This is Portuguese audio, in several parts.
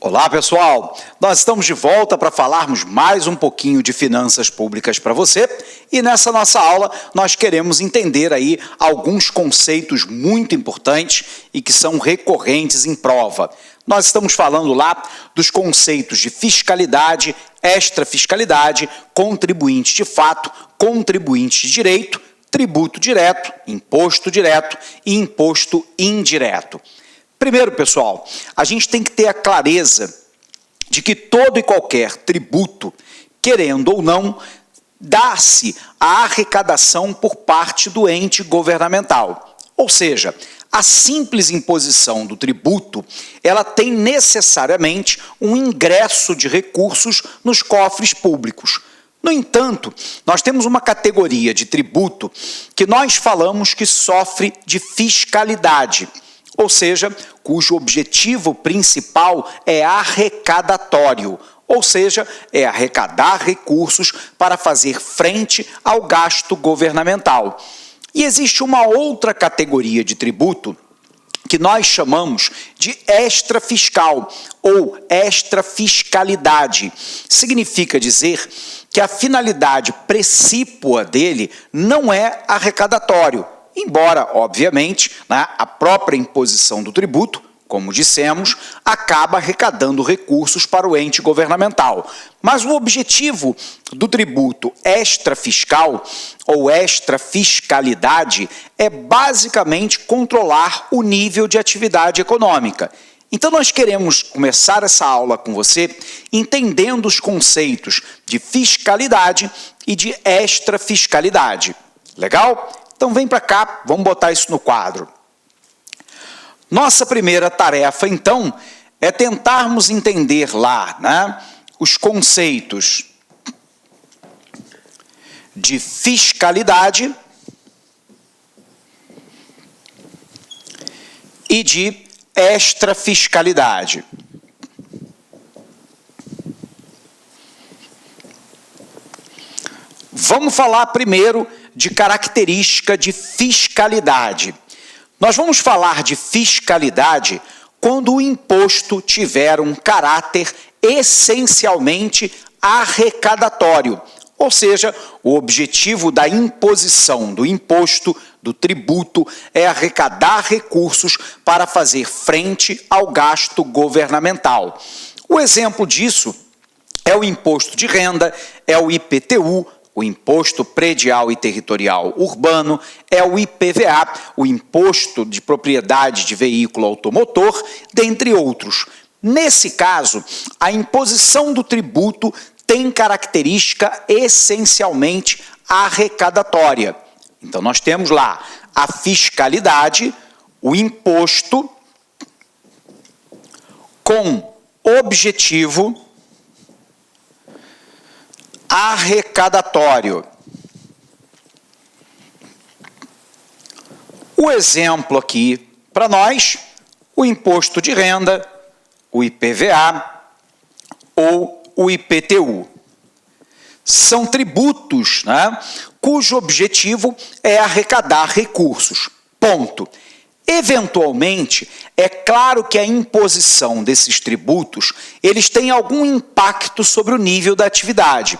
Olá, pessoal! Nós estamos de volta para falarmos mais um pouquinho de finanças públicas para você e nessa nossa aula nós queremos entender aí alguns conceitos muito importantes e que são recorrentes em prova. Nós estamos falando lá dos conceitos de fiscalidade, extrafiscalidade, contribuinte de fato, contribuinte de direito, tributo direto e imposto indireto. Primeiro, pessoal, a gente tem que ter a clareza de que todo e qualquer tributo, querendo ou não, dá-se a arrecadação por parte do ente governamental. Ou seja, a simples imposição do tributo, ela tem necessariamente um ingresso de recursos nos cofres públicos. No entanto, nós temos uma categoria de tributo que nós falamos que sofre de fiscalidade, ou seja, cujo objetivo principal é arrecadatório, ou seja, é arrecadar recursos para fazer frente ao gasto governamental. E existe uma outra categoria de tributo que nós chamamos de extrafiscal ou extrafiscalidade. Significa dizer que a finalidade precípua dele não é arrecadatório, embora, obviamente, a própria imposição do tributo, como dissemos, acaba arrecadando recursos para o ente governamental. Mas o objetivo do tributo extrafiscal ou extrafiscalidade é basicamente controlar o nível de atividade econômica. Então nós queremos começar essa aula com você entendendo os conceitos de fiscalidade e de extrafiscalidade. Legal? Então vem para cá, vamos botar isso no quadro. Nossa primeira tarefa, então, é tentarmos entender lá, os conceitos de fiscalidade e de extrafiscalidade. Vamos falar primeiro de característica de fiscalidade. Nós vamos falar de fiscalidade quando o imposto tiver um caráter essencialmente arrecadatório, ou seja, o objetivo da imposição do imposto, do tributo, é arrecadar recursos para fazer frente ao gasto governamental. O exemplo disso é o imposto de renda, é o IPTU, o Imposto Predial e Territorial Urbano, é o IPVA, o Imposto de Propriedade de Veículo Automotor, dentre outros. Nesse caso, a imposição do tributo tem característica essencialmente arrecadatória. Então, nós temos lá a fiscalidade, o imposto com objetivo arrecadatório. O exemplo aqui para nós, o imposto de renda, o IPVA ou o IPTU. São tributos, cujo objetivo é arrecadar recursos. Ponto. Eventualmente, é claro que a imposição desses tributos, eles têm algum impacto sobre o nível da atividade.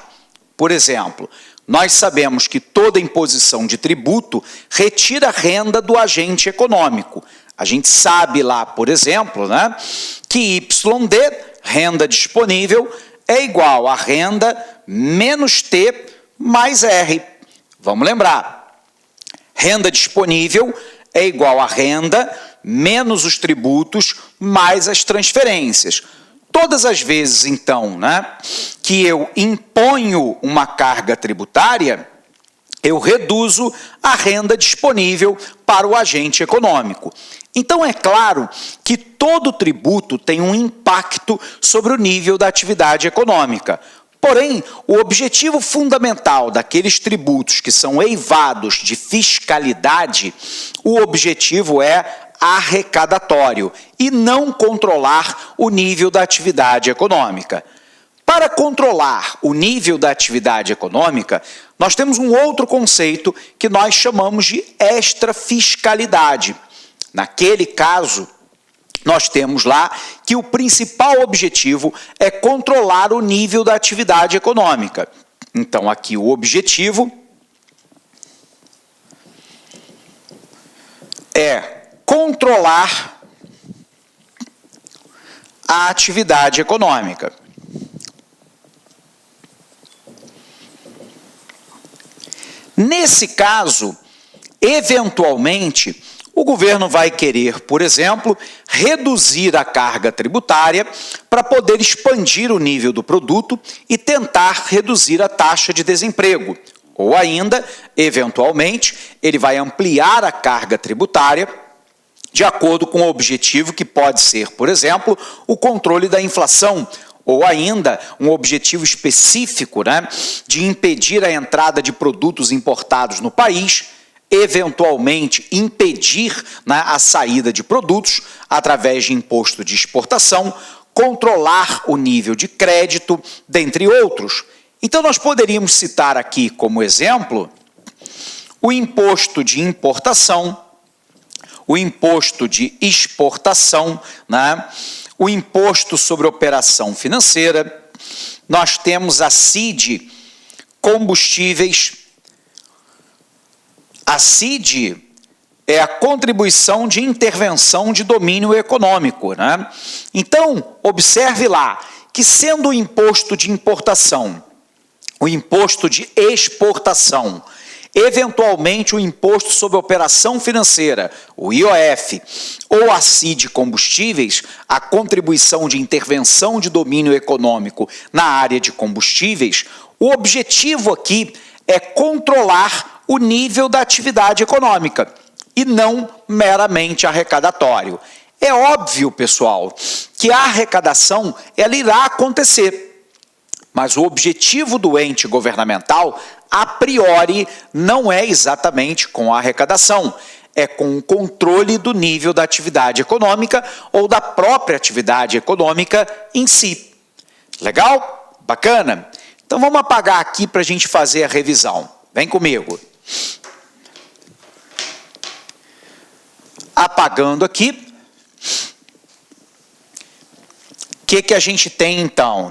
Por exemplo, nós sabemos que toda imposição de tributo retira renda do agente econômico. A gente sabe lá, por exemplo, que YD, renda disponível, é igual a renda menos T mais R. Vamos lembrar, renda disponível é igual a renda menos os tributos mais as transferências. Todas as vezes, então, que eu imponho uma carga tributária, eu reduzo a renda disponível para o agente econômico. Então, é claro que todo tributo tem um impacto sobre o nível da atividade econômica. Porém, o objetivo fundamental daqueles tributos que são eivados de fiscalidade, o objetivo é arrecadatório e não controlar o nível da atividade econômica. Para controlar o nível da atividade econômica, nós temos um outro conceito que nós chamamos de extrafiscalidade. Naquele caso, nós temos lá que o principal objetivo é controlar o nível da atividade econômica. Então, aqui o objetivo é controlar a atividade econômica. Nesse caso, eventualmente, o governo vai querer, por exemplo, reduzir a carga tributária para poder expandir o nível do produto e tentar reduzir a taxa de desemprego. Ou ainda, eventualmente, ele vai ampliar a carga tributária de acordo com o objetivo que pode ser, por exemplo, o controle da inflação, ou ainda um objetivo específico, de impedir a entrada de produtos importados no país, eventualmente impedir a saída de produtos através de imposto de exportação, controlar o nível de crédito, dentre outros. Então, nós poderíamos citar aqui como exemplo o imposto de importação, o imposto de exportação, o imposto sobre operação financeira, nós temos a CID combustíveis. A CID é a contribuição de intervenção de domínio econômico, Então, observe lá que sendo o imposto de importação, o imposto de exportação, eventualmente o imposto sobre operação financeira, o IOF, ou a CID combustíveis, a contribuição de intervenção de domínio econômico na área de combustíveis, o objetivo aqui é controlar o nível da atividade econômica e não meramente arrecadatório. É óbvio, pessoal, que a arrecadação ela irá acontecer, mas o objetivo do ente governamental, a priori, não é exatamente com a arrecadação, é com o controle do nível da atividade econômica ou da própria atividade econômica em si. Legal? Bacana? Então vamos apagar aqui para a gente fazer a revisão. Vem comigo. Apagando aqui. O que a gente tem então,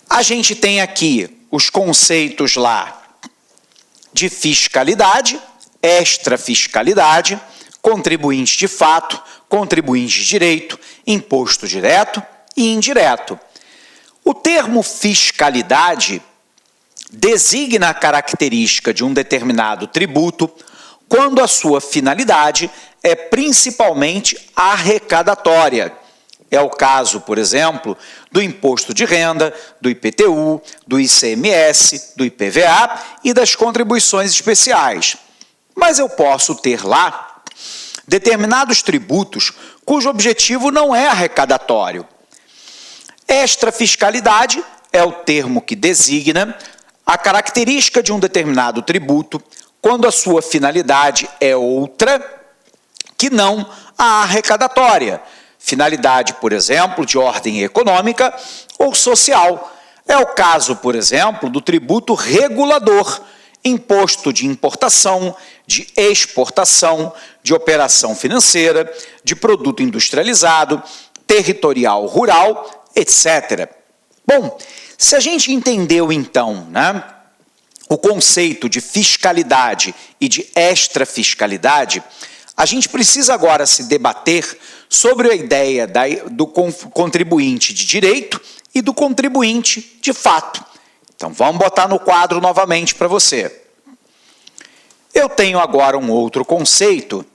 A gente tem aqui os conceitos lá de fiscalidade, extrafiscalidade, contribuinte de fato, contribuinte de direito, imposto direto e indireto. O termo fiscalidade designa a característica de um determinado tributo quando a sua finalidade é principalmente arrecadatória. É o caso, por exemplo, do imposto de renda, do IPTU, do ICMS, do IPVA e das contribuições especiais. Mas eu posso ter lá determinados tributos cujo objetivo não é arrecadatório. Extrafiscalidade é o termo que designa a característica de um determinado tributo quando a sua finalidade é outra que não a arrecadatória. Finalidade, por exemplo, de ordem econômica ou social. É o caso, por exemplo, do tributo regulador, imposto de importação, de exportação, de operação financeira, de produto industrializado, territorial rural, etc. Bom, se a gente entendeu então, o conceito de fiscalidade e de extrafiscalidade, a gente precisa agora se debater sobre a ideia do contribuinte de direito e do contribuinte de fato. Então, vamos botar no quadro novamente para você. Eu tenho agora um outro conceito,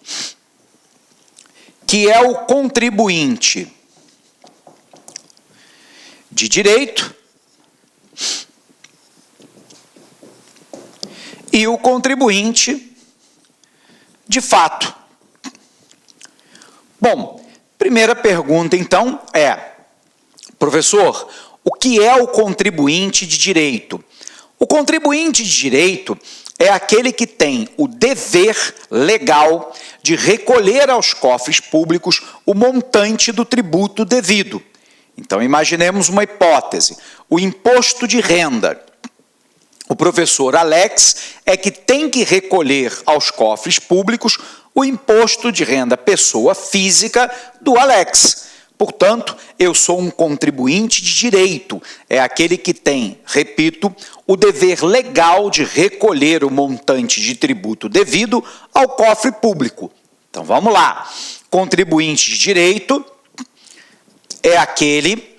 que é o contribuinte de direito e o contribuinte de fato. Bom, primeira pergunta, então, professor, o que é o contribuinte de direito? O contribuinte de direito é aquele que tem o dever legal de recolher aos cofres públicos o montante do tributo devido. Então, imaginemos uma hipótese, o imposto de renda. O professor Alex é que tem que recolher aos cofres públicos o imposto de renda pessoa física do Alex. Portanto, eu sou um contribuinte de direito, é aquele que tem, repito, o dever legal de recolher o montante de tributo devido ao cofre público. Então vamos lá. Contribuinte de direito é aquele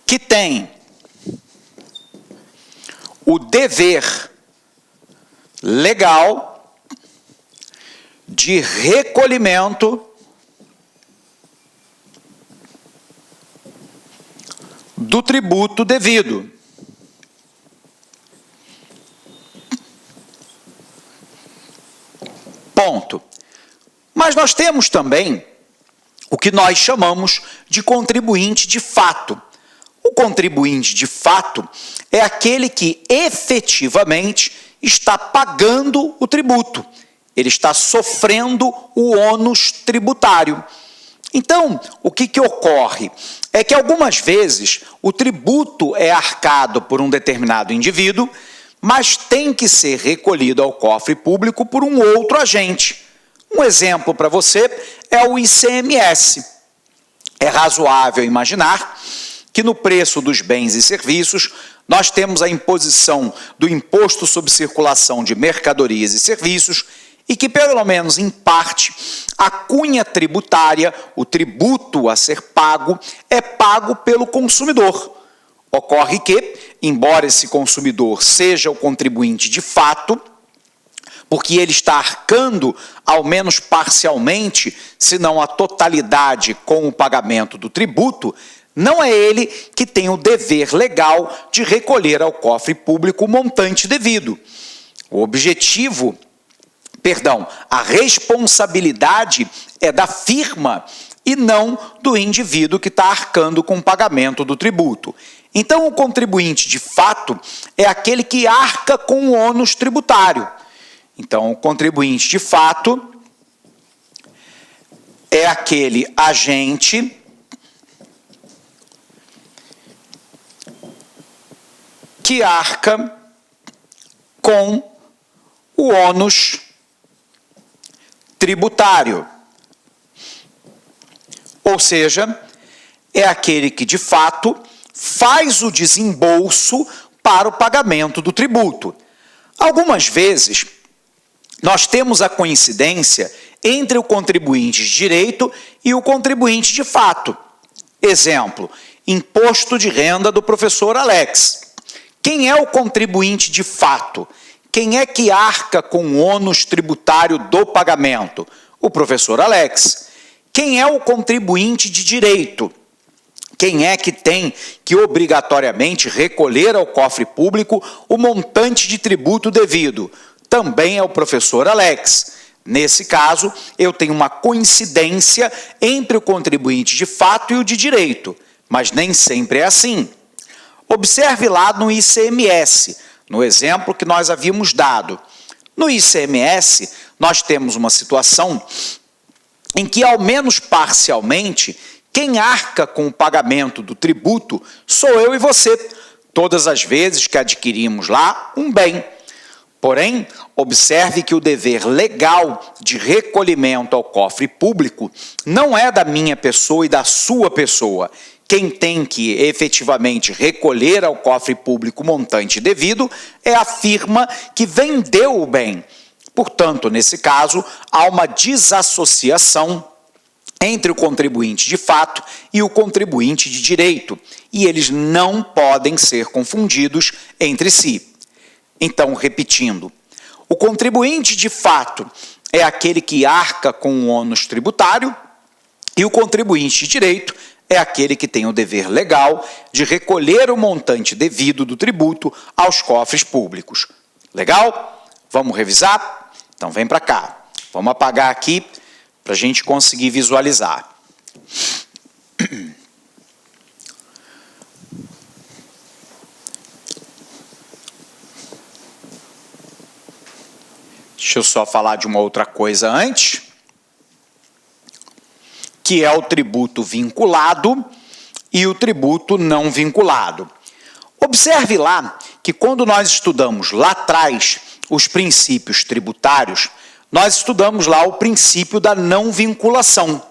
que tem o dever legal de recolhimento do tributo devido. Ponto. Mas nós temos também o que nós chamamos de contribuinte de fato. O contribuinte de fato é aquele que efetivamente está pagando o tributo. Ele está sofrendo o ônus tributário. Então, o que ocorre? É que algumas vezes o tributo é arcado por um determinado indivíduo, mas tem que ser recolhido ao cofre público por um outro agente. Um exemplo para você é o ICMS. É razoável imaginar que no preço dos bens e serviços nós temos a imposição do Imposto sobre Circulação de Mercadorias e Serviços e que, pelo menos em parte, a cunha tributária, o tributo a ser pago, é pago pelo consumidor. Ocorre que, embora esse consumidor seja o contribuinte de fato, porque ele está arcando, ao menos parcialmente, se não a totalidade, com o pagamento do tributo, não é ele que tem o dever legal de recolher ao cofre público o montante devido. A responsabilidade é da firma e não do indivíduo que está arcando com o pagamento do tributo. Então, o contribuinte de fato é aquele que arca com o ônus tributário. Então, o contribuinte de fato é aquele agente que arca com o ônus tributário. Ou seja, é aquele que de fato faz o desembolso para o pagamento do tributo. Algumas vezes, nós temos a coincidência entre o contribuinte de direito e o contribuinte de fato. Exemplo, imposto de renda do professor Alex. Quem é o contribuinte de fato? Quem é que arca com o ônus tributário do pagamento? O professor Alex. Quem é o contribuinte de direito? Quem é que tem que obrigatoriamente recolher ao cofre público o montante de tributo devido? Também é o professor Alex. Nesse caso, eu tenho uma coincidência entre o contribuinte de fato e o de direito, mas nem sempre é assim. Observe lá no ICMS, no exemplo que nós havíamos dado. No ICMS, nós temos uma situação em que, ao menos parcialmente, quem arca com o pagamento do tributo sou eu e você, todas as vezes que adquirimos lá um bem. Porém, observe que o dever legal de recolhimento ao cofre público não é da minha pessoa e da sua pessoa. Quem tem que efetivamente recolher ao cofre público o montante devido é a firma que vendeu o bem. Portanto, nesse caso, há uma desassociação entre o contribuinte de fato e o contribuinte de direito, e eles não podem ser confundidos entre si. Então, repetindo, o contribuinte de fato é aquele que arca com o ônus tributário e o contribuinte de direito é aquele que tem o dever legal de recolher o montante devido do tributo aos cofres públicos. Legal? Vamos revisar? Então, vem para cá. Vamos apagar aqui para a gente conseguir visualizar. Deixa eu só falar de uma outra coisa antes, que é o tributo vinculado e o tributo não vinculado. Observe lá que quando nós estudamos lá atrás os princípios tributários, nós estudamos lá o princípio da não vinculação.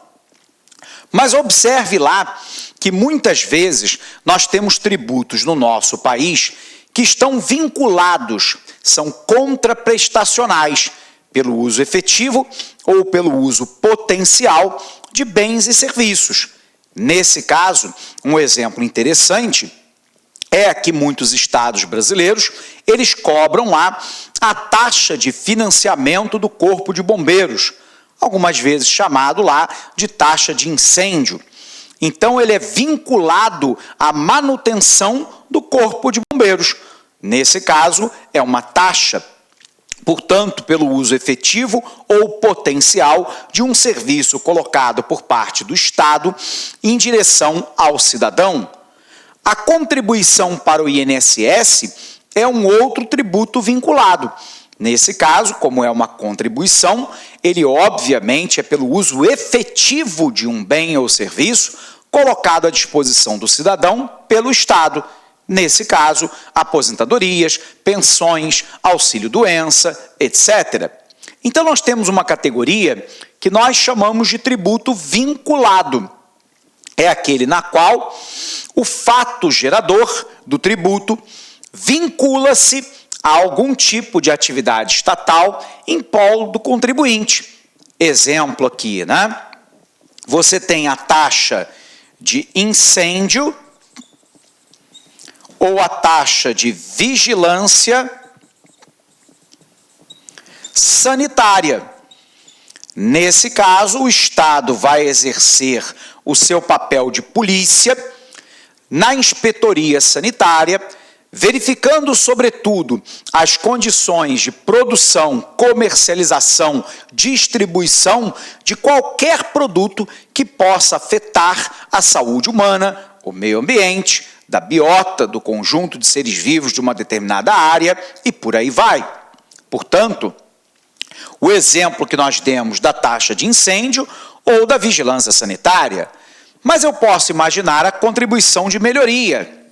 Mas observe lá que muitas vezes nós temos tributos no nosso país que estão vinculados, são contraprestacionais pelo uso efetivo ou pelo uso potencial de bens e serviços. Nesse caso, um exemplo interessante é que muitos estados brasileiros, eles cobram lá a taxa de financiamento do Corpo de Bombeiros, algumas vezes chamado lá de taxa de incêndio. Então, ele é vinculado à manutenção do Corpo de Bombeiros. Nesse caso, é uma taxa, portanto, pelo uso efetivo ou potencial de um serviço colocado por parte do Estado em direção ao cidadão. A contribuição para o INSS é um outro tributo vinculado. Nesse caso, como é uma contribuição, ele obviamente é pelo uso efetivo de um bem ou serviço colocado à disposição do cidadão pelo Estado. Nesse caso, aposentadorias, pensões, auxílio-doença, etc. Então, nós temos uma categoria que nós chamamos de tributo vinculado. É aquele na qual o fato gerador do tributo vincula-se a algum tipo de atividade estatal em prol do contribuinte. Exemplo aqui, né? Você tem a taxa de incêndio ou a taxa de vigilância sanitária. Nesse caso, o Estado vai exercer o seu papel de polícia na inspetoria sanitária, verificando, sobretudo, as condições de produção, comercialização, distribuição de qualquer produto que possa afetar a saúde humana, o meio ambiente, da biota, do conjunto de seres vivos de uma determinada área e por aí vai. Portanto, o exemplo que nós demos da taxa de incêndio ou da vigilância sanitária, mas eu posso imaginar a contribuição de melhoria,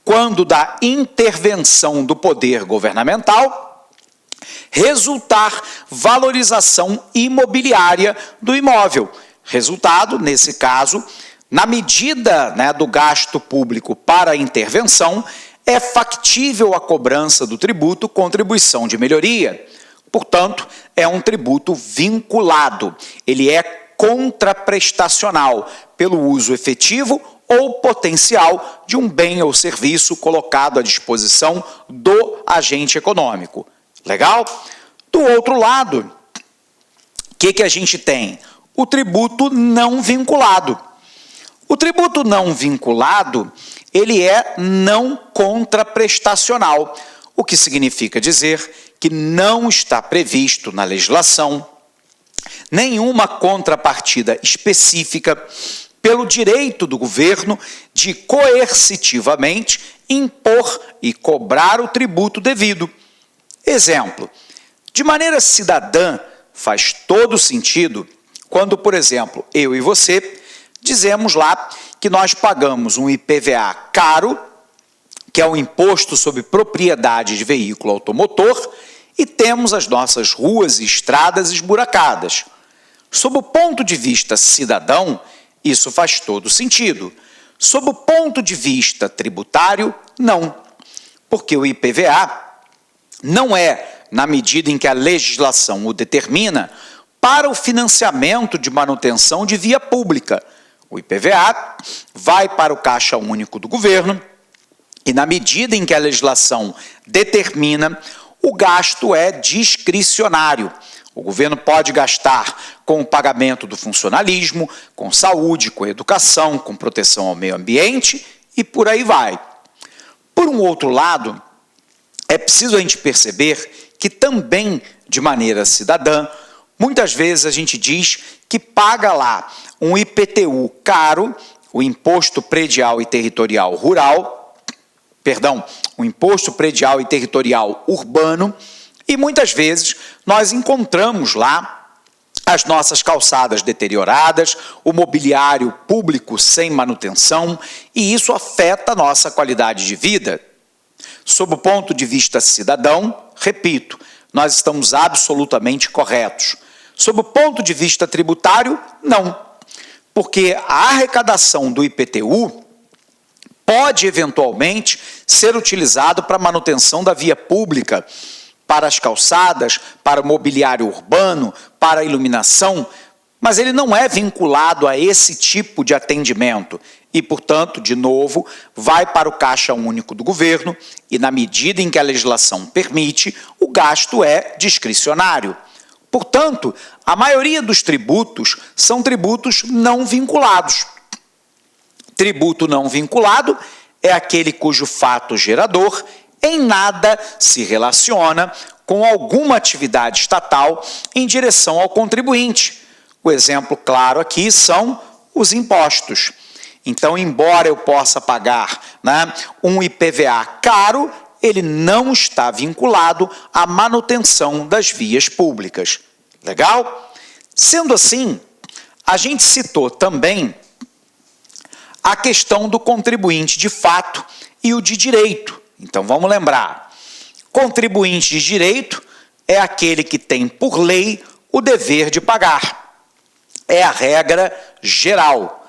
quando da intervenção do poder governamental resultar valorização imobiliária do imóvel. Resultado, nesse caso, na medida, do gasto público para a intervenção, é factível a cobrança do tributo contribuição de melhoria. Portanto, é um tributo vinculado. Ele é contraprestacional pelo uso efetivo ou potencial de um bem ou serviço colocado à disposição do agente econômico. Legal? Do outro lado, o que a gente tem? O tributo não vinculado. O tributo não vinculado, ele é não contraprestacional, o que significa dizer que não está previsto na legislação nenhuma contrapartida específica pelo direito do governo de coercitivamente impor e cobrar o tributo devido. Exemplo, de maneira cidadã, faz todo sentido quando, por exemplo, eu e você dizemos lá que nós pagamos um IPVA caro, que é o Imposto sobre Propriedade de Veículo Automotor, e temos as nossas ruas e estradas esburacadas. Sob o ponto de vista cidadão, isso faz todo sentido. Sob o ponto de vista tributário, não. Porque o IPVA não é, na medida em que a legislação o determina, para o financiamento de manutenção de via pública. O IPVA vai para o Caixa Único do Governo e, na medida em que a legislação determina, o gasto é discricionário. O governo pode gastar com o pagamento do funcionalismo, com saúde, com educação, com proteção ao meio ambiente e por aí vai. Por um outro lado, é preciso a gente perceber que também, de maneira cidadã, muitas vezes a gente diz que paga lá um IPTU caro, o Imposto Predial e Territorial Rural, o Imposto Predial e Territorial Urbano, e muitas vezes nós encontramos lá as nossas calçadas deterioradas, o mobiliário público sem manutenção, e isso afeta a nossa qualidade de vida. Sob o ponto de vista cidadão, repito, nós estamos absolutamente corretos. Sob o ponto de vista tributário, não. Porque a arrecadação do IPTU pode, eventualmente, ser utilizado para a manutenção da via pública, para as calçadas, para o mobiliário urbano, para a iluminação, mas ele não é vinculado a esse tipo de atendimento e, portanto, de novo, vai para o Caixa Único do Governo e, na medida em que a legislação permite, o gasto é discricionário. Portanto, a maioria dos tributos são tributos não vinculados. Tributo não vinculado é aquele cujo fato gerador em nada se relaciona com alguma atividade estatal em direção ao contribuinte. O exemplo claro aqui são os impostos. Então, embora eu possa pagar, um IPVA caro, ele não está vinculado à manutenção das vias públicas. Legal? Sendo assim, a gente citou também a questão do contribuinte de fato e o de direito. Então, vamos lembrar. Contribuinte de direito é aquele que tem, por lei, o dever de pagar. É a regra geral.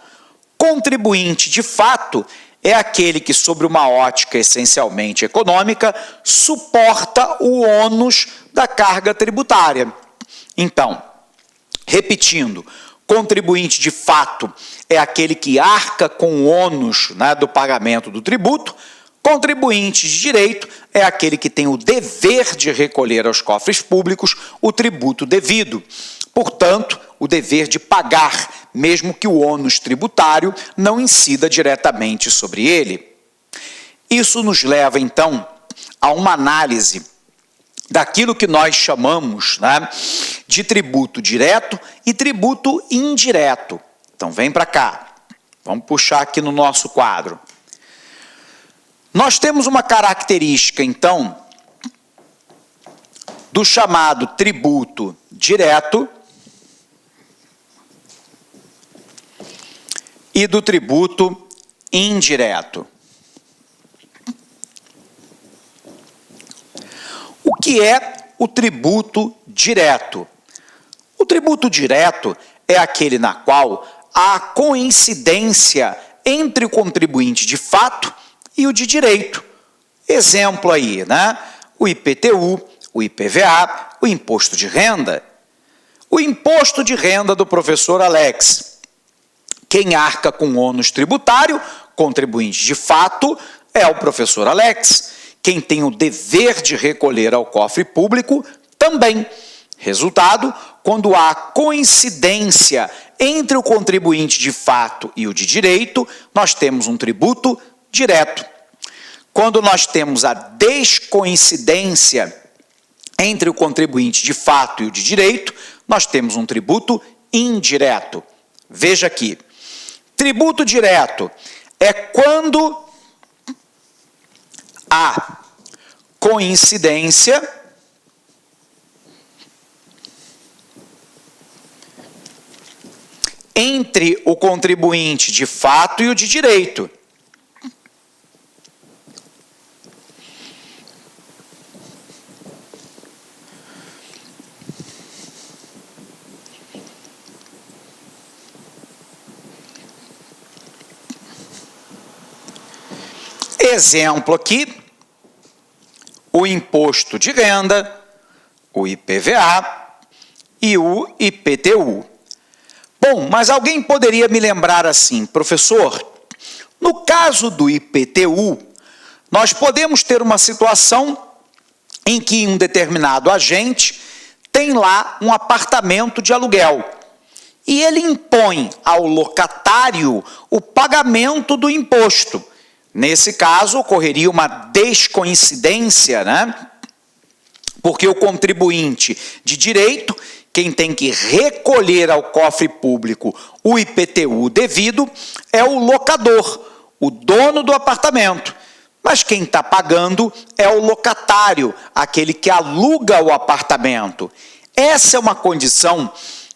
Contribuinte de fato é aquele que, sobre uma ótica essencialmente econômica, suporta o ônus da carga tributária. Então, repetindo, contribuinte de fato é aquele que arca com o ônus do pagamento do tributo. Contribuinte de direito é aquele que tem o dever de recolher aos cofres públicos o tributo devido. Portanto, o dever de pagar, mesmo que o ônus tributário não incida diretamente sobre ele. Isso nos leva, então, a uma análise daquilo que nós chamamos de tributo direto e tributo indireto. Então, vem para cá. Vamos puxar aqui no nosso quadro. Nós temos uma característica, então, do chamado tributo direto e do tributo indireto. O que é o tributo direto? O tributo direto é aquele na qual há coincidência entre o contribuinte de fato e o de direito. Exemplo aí, o IPTU, o IPVA, o imposto de renda. O imposto de renda do professor Alex. Quem arca com ônus tributário, contribuinte de fato, é o professor Alex. Quem tem o dever de recolher ao cofre público, também. Resultado, quando há coincidência entre o contribuinte de fato e o de direito, nós temos um tributo direto. Quando nós temos a descoincidência entre o contribuinte de fato e o de direito, nós temos um tributo indireto. Veja aqui. Tributo direto é quando há coincidência entre o contribuinte de fato e o de direito. Exemplo aqui, o imposto de renda, o IPVA e o IPTU. Bom, mas alguém poderia me lembrar assim, professor, no caso do IPTU, nós podemos ter uma situação em que um determinado agente tem lá um apartamento de aluguel e ele impõe ao locatário o pagamento do imposto. Nesse caso, ocorreria uma descoincidência, Porque o contribuinte de direito, quem tem que recolher ao cofre público o IPTU devido, é o locador, o dono do apartamento. Mas quem está pagando é o locatário, aquele que aluga o apartamento. Essa é uma condição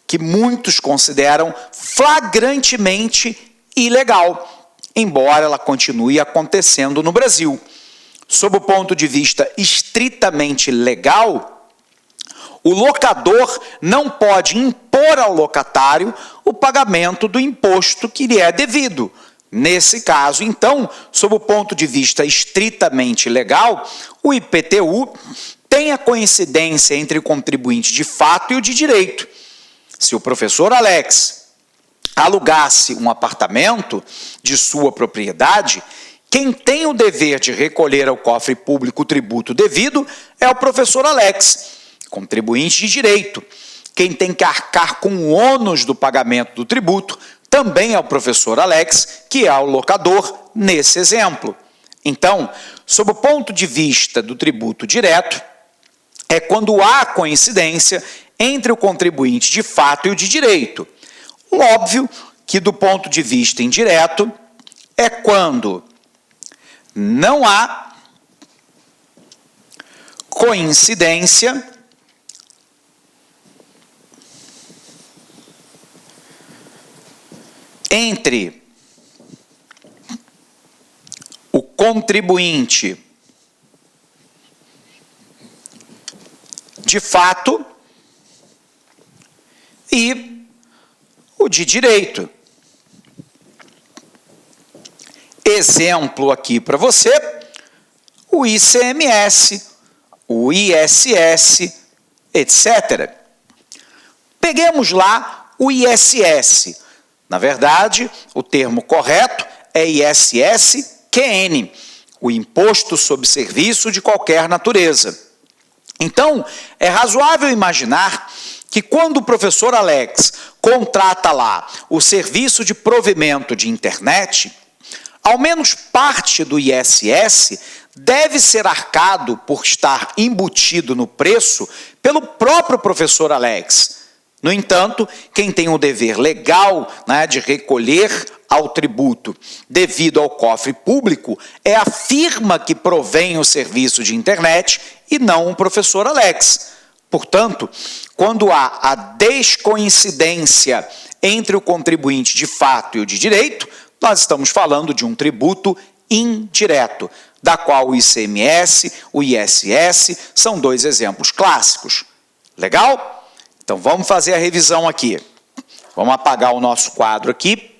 que muitos consideram flagrantemente ilegal, embora ela continue acontecendo no Brasil. Sob o ponto de vista estritamente legal, o locador não pode impor ao locatário o pagamento do imposto que lhe é devido. Nesse caso, então, sob o ponto de vista estritamente legal, o IPTU tem a coincidência entre o contribuinte de fato e o de direito. Se o professor Alex alugasse um apartamento de sua propriedade, quem tem o dever de recolher ao cofre público o tributo devido é o professor Alex, contribuinte de direito. Quem tem que arcar com o ônus do pagamento do tributo também é o professor Alex, que é o locador nesse exemplo. Então, sob o ponto de vista do tributo direto, é quando há coincidência entre o contribuinte de fato e o de direito. Óbvio que, do ponto de vista indireto, é quando não há coincidência entre o contribuinte de fato e o de direito. Exemplo aqui para você, o ICMS, o ISS, etc. Peguemos lá o ISS. Na verdade, o termo correto é ISS-QN, o Imposto sobre Serviço de Qualquer Natureza. Então, é razoável imaginar que quando o professor Alex contrata lá o serviço de provimento de internet, ao menos parte do ISS deve ser arcado por estar embutido no preço pelo próprio professor Alex. No entanto, quem tem o dever legal, de recolher ao tributo devido ao cofre público é a firma que provém o serviço de internet e não o professor Alex. Portanto, quando há a descoincidência entre o contribuinte de fato e o de direito, nós estamos falando de um tributo indireto, da qual o ICMS, o ISS são dois exemplos clássicos. Legal? Então, vamos fazer a revisão aqui. Vamos apagar o nosso quadro aqui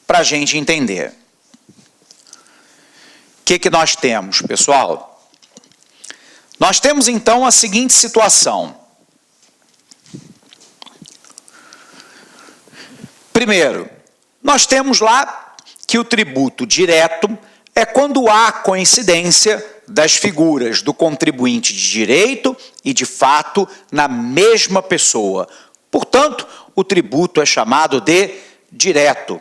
para a gente entender. O que nós temos, pessoal? Nós temos, então, a seguinte situação. Primeiro, nós temos lá que o tributo direto é quando há coincidência das figuras do contribuinte de direito e de fato na mesma pessoa. Portanto, o tributo é chamado de direto.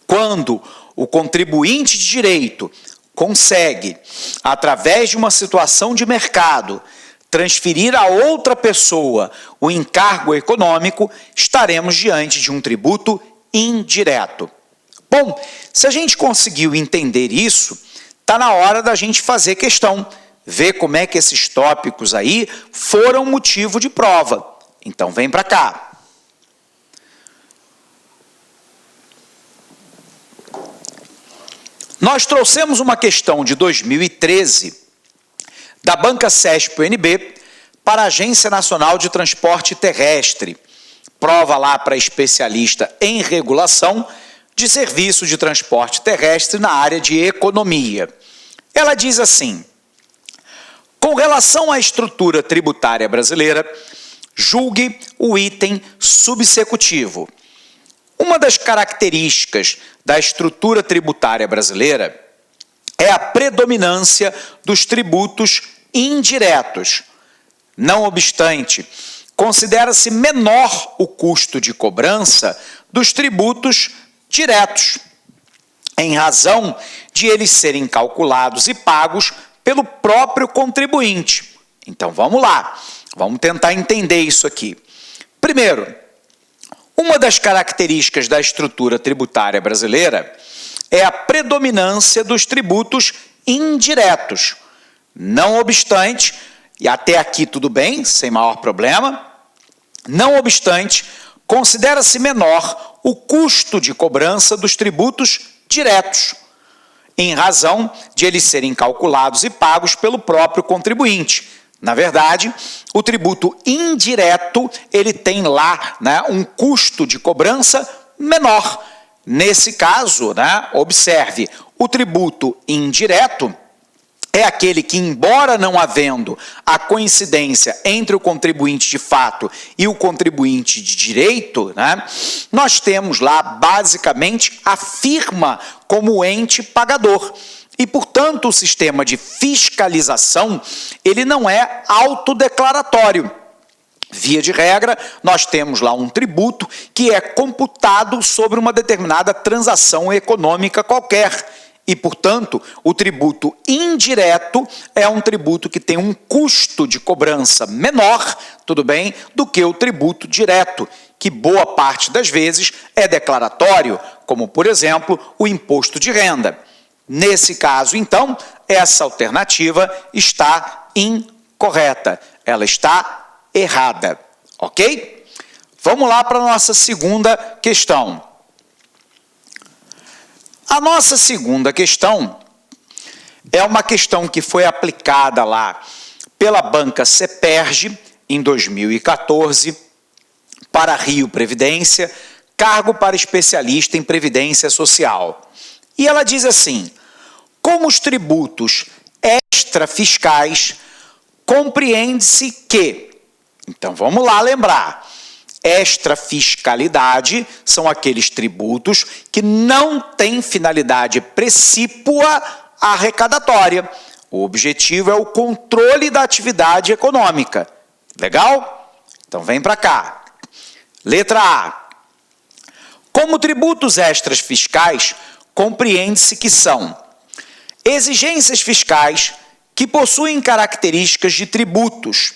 Quando o contribuinte de direito consegue, através de uma situação de mercado, transferir a outra pessoa o encargo econômico, estaremos diante de um tributo indireto. Bom, se a gente conseguiu entender isso, está na hora da gente fazer questão, ver como é que esses tópicos aí foram motivo de prova. Então, vem para cá. Nós trouxemos uma questão de 2013 da Banca CESP-UNB para a Agência Nacional de Transporte Terrestre. Prova lá para especialista em regulação de serviço de transporte terrestre na área de economia. Ela diz assim: com relação à estrutura tributária brasileira, julgue o item subsecutivo. Uma das características da estrutura tributária brasileira é a predominância dos tributos indiretos. Não obstante, considera-se menor o custo de cobrança dos tributos diretos, em razão de eles serem calculados e pagos pelo próprio contribuinte. Então, vamos lá. Vamos tentar entender isso aqui. Primeiro, uma das características da estrutura tributária brasileira é a predominância dos tributos indiretos. Não obstante, e até aqui tudo bem, sem maior problema, não obstante, considera-se menor o custo de cobrança dos tributos diretos, em razão de eles serem calculados e pagos pelo próprio contribuinte. Na verdade, o tributo indireto, ele tem lá, né, um custo de cobrança menor. Nesse caso, né, observe, o tributo indireto é aquele que, embora não havendo a coincidência entre o contribuinte de fato e o contribuinte de direito, né, nós temos lá, basicamente, a firma como ente pagador. E, portanto, o sistema de fiscalização, ele não é autodeclaratório. Via de regra, nós temos lá um tributo que é computado sobre uma determinada transação econômica qualquer. E, portanto, o tributo indireto é um tributo que tem um custo de cobrança menor, tudo bem, do que o tributo direto, que boa parte das vezes é declaratório, como, por exemplo, o imposto de renda. Nesse caso, então, essa alternativa está incorreta, ela está errada, ok? Vamos lá para a nossa segunda questão. A nossa segunda questão é uma questão que foi aplicada lá pela banca CEPERJ em 2014 para Rio Previdência, cargo para especialista em Previdência Social. E ela diz assim: como os tributos extrafiscais, compreende-se que... Então, vamos lá lembrar. Extrafiscalidade são aqueles tributos que não têm finalidade precípua arrecadatória. O objetivo é o controle da atividade econômica. Legal? Então, vem para cá. Letra A. Como tributos extras fiscais, compreende-se que são exigências fiscais que possuem características de tributos,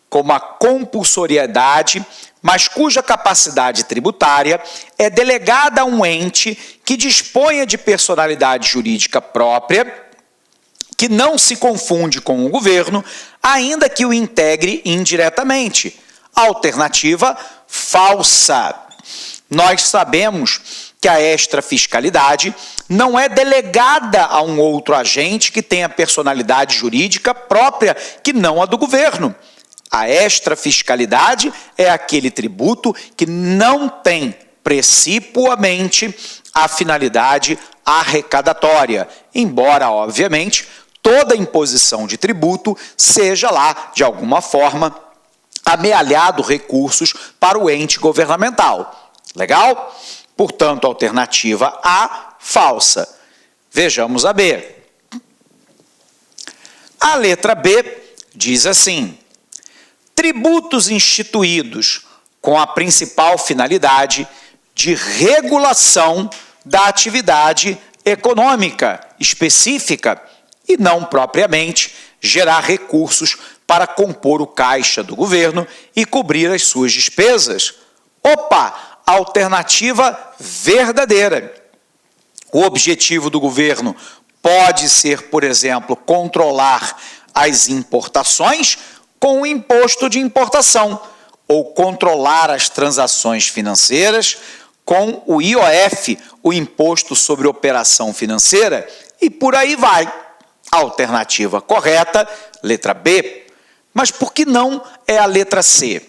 como a compulsoriedade, mas cuja capacidade tributária é delegada a um ente que disponha de personalidade jurídica própria, que não se confunde com o governo, ainda que o integre indiretamente. Alternativa falsa. Nós sabemos que a extrafiscalidade não é delegada a um outro agente que tenha personalidade jurídica própria que não a do governo. A extrafiscalidade é aquele tributo que não tem precipuamente a finalidade arrecadatória, embora, obviamente, toda imposição de tributo seja lá, de alguma forma, amealhado recursos para o ente governamental. Legal? Portanto, alternativa A, falsa. Vejamos a B. A letra B diz assim: tributos instituídos com a principal finalidade de regulação da atividade econômica específica e não propriamente gerar recursos para compor o caixa do governo e cobrir as suas despesas. Opa! Alternativa verdadeira. O objetivo do governo pode ser, por exemplo, controlar as importações com o imposto de importação, ou controlar as transações financeiras com o IOF, o Imposto sobre Operação Financeira, e por aí vai. Alternativa correta, letra B. Mas por que não é a letra C?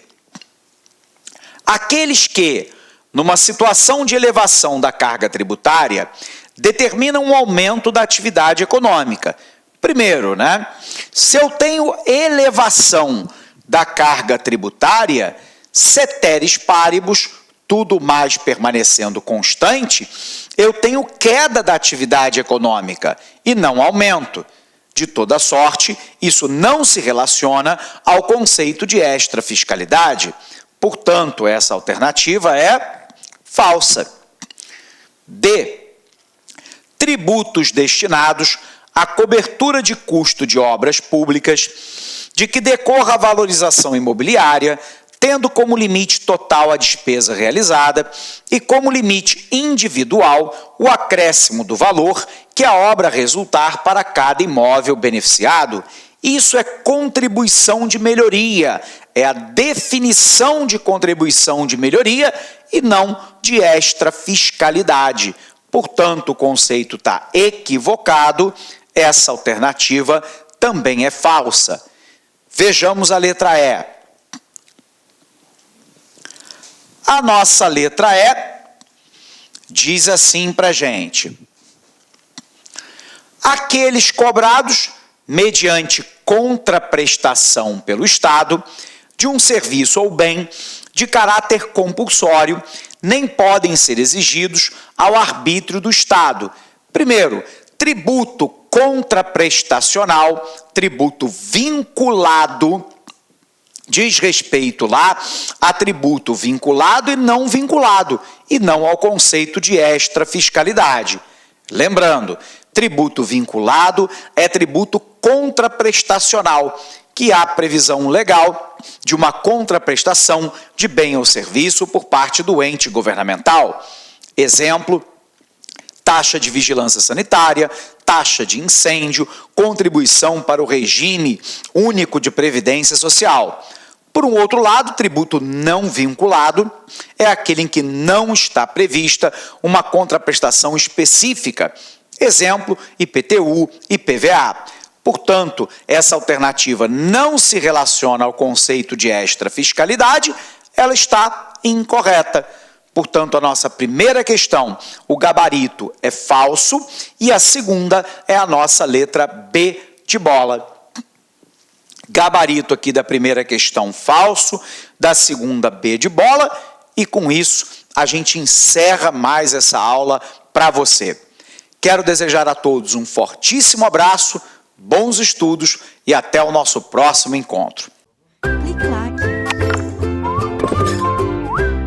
Aqueles que, numa situação de elevação da carga tributária, determinam um aumento da atividade econômica. Primeiro, né? Se eu tenho elevação da carga tributária, ceteris paribus, tudo mais permanecendo constante, eu tenho queda da atividade econômica e não aumento. De toda sorte, isso não se relaciona ao conceito de extrafiscalidade. Portanto, essa alternativa é falsa. D. Tributos destinados à cobertura de custo de obras públicas, de que decorra a valorização imobiliária, tendo como limite total a despesa realizada e como limite individual o acréscimo do valor que a obra resultar para cada imóvel beneficiado. Isso é contribuição de melhoria, é a definição de contribuição de melhoria e não de extrafiscalidade. Portanto, o conceito está equivocado, essa alternativa também é falsa. Vejamos a letra E. A nossa letra E diz assim para a gente: aqueles cobrados mediante contraprestação pelo Estado de um serviço ou bem de caráter compulsório nem podem ser exigidos ao arbítrio do Estado. Primeiro, tributo contraprestacional, tributo vinculado, diz respeito lá a tributo vinculado e não ao conceito de extrafiscalidade. Lembrando, tributo vinculado é tributo contraprestacional, que há previsão legal de uma contraprestação de bem ou serviço por parte do ente governamental. Exemplo: taxa de vigilância sanitária, taxa de incêndio, contribuição para o regime único de previdência social. Por um outro lado, tributo não vinculado é aquele em que não está prevista uma contraprestação específica. Exemplo: IPTU, IPVA. Portanto, essa alternativa não se relaciona ao conceito de extrafiscalidade, ela está incorreta. Portanto, a nossa primeira questão, o gabarito é falso, e a segunda é a nossa letra B de bola. Gabarito aqui da primeira questão falso, da segunda B de bola, e com isso a gente encerra mais essa aula para você. Quero desejar a todos um fortíssimo abraço, bons estudos e até o nosso próximo encontro.